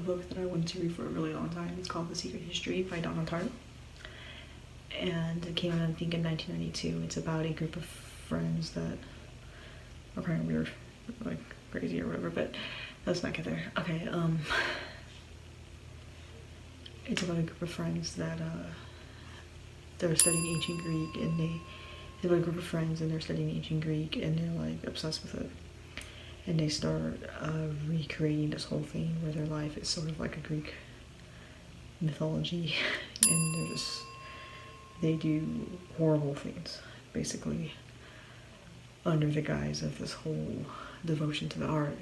book that I wanted to read for a really long time. It's called The Secret History by Donna Tartt. And it came out, I think, in 1992. It's about a group of friends that are kind of weird, like crazy or whatever, but let's not get there. Okay, it's about a group of friends that they're studying ancient Greek, and it's about a group of friends and they're studying ancient Greek and they're like obsessed with it. And they start recreating this whole thing where their life is sort of like a Greek mythology, and they do horrible things, basically, under the guise of this whole devotion to the art.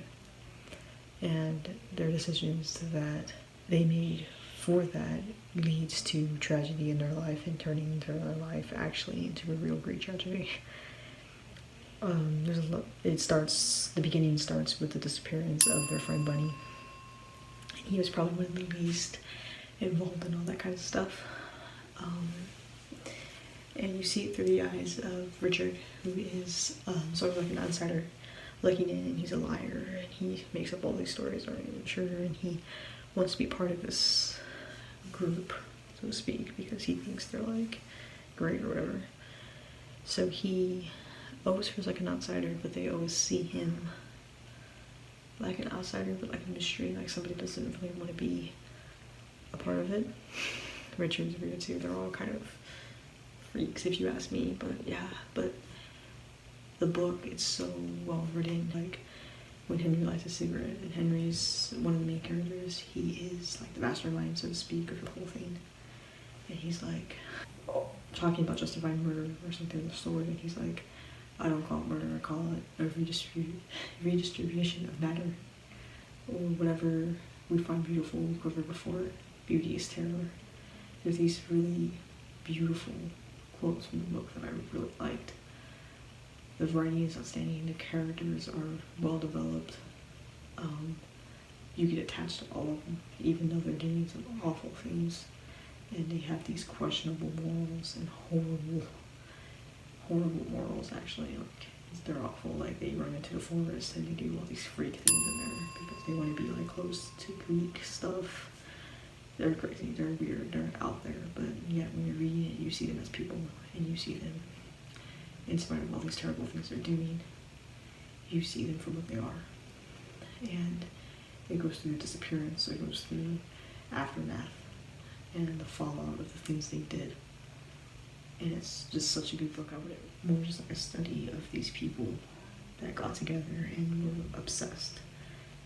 And their decisions that they made for that leads to tragedy in their life and turning their life actually into a real Greek tragedy. The beginning starts with the disappearance of their friend Bunny. And he was probably one of the least involved in all that kind of stuff. And you see it through the eyes of Richard, who is sort of like an outsider looking in, and he's a liar, and he makes up all these stories, aren't even sure, and he wants to be part of this group, so to speak, because he thinks they're like great or whatever. So he always feels like an outsider, but they always see him like an outsider, but like a mystery, like somebody doesn't really want to be a part of it. Richard's weird too. They're all kind of freaks, if you ask me, but yeah. But the book, it's so well written. Like when Henry lights a cigarette, and Henry's one of the main characters, he is like the mastermind, so to speak, of the whole thing. And he's like talking about justifying murder or something in the story, and he's like, I don't call it murder, I call it a redistribution of matter, or whatever we find beautiful, we quiver before it. Beauty is terror. There's these really beautiful quotes from the book that I really liked. The writing is outstanding, the characters are well developed. You get attached to all of them, even though they're doing some awful things, and they have these questionable morals and horrible morals, actually. Like, they're awful. Like, they run into the forest and they do all these freak things in there because they want to be like close to Greek stuff. They're crazy, they're weird, they're out there, but yet when you're reading it, you see them as people, and you see them, in spite of all these terrible things they're doing, you see them for what they are. And it goes through the disappearance, it goes through aftermath, and the fallout of the things they did. And it's just such a good book. I would more just like a study of these people that got together and were obsessed,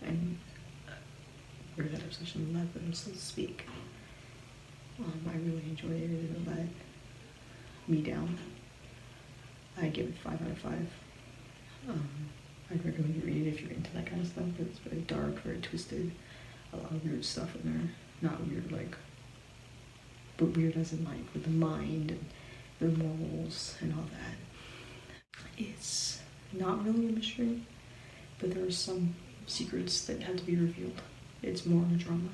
and where that obsession led them, so to speak. I really enjoyed it. It didn't let me down. I give it 5 out of 5. I'd recommend you read it if you're into that kind of stuff, but it's very dark, very twisted, a lot of weird stuff in there. Not weird like, but weird as in like with the mind and the morals and all that. It's not really a mystery, but there are some secrets that have to be revealed. It's more of a drama,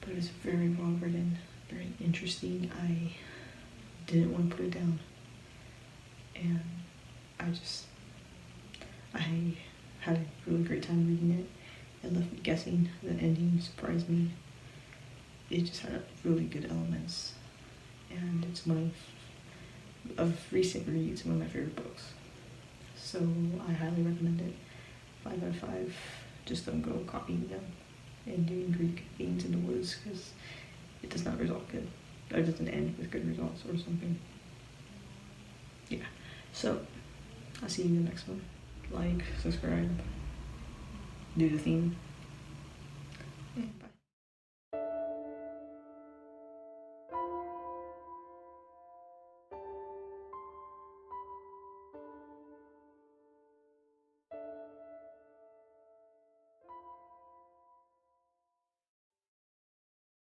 but it's very well written, very interesting. I didn't want to put it down, and I had a really great time reading it. It left me guessing. The ending surprised me. It just had really good elements, and it's one of recent reads, one of my favorite books. So I highly recommend it. 5 out of 5. Just don't go copying them and doing Greek things in the woods, because it does not result good. It doesn't end with good results or something. Yeah. So I'll see you in the next one. Like, subscribe, do the theme.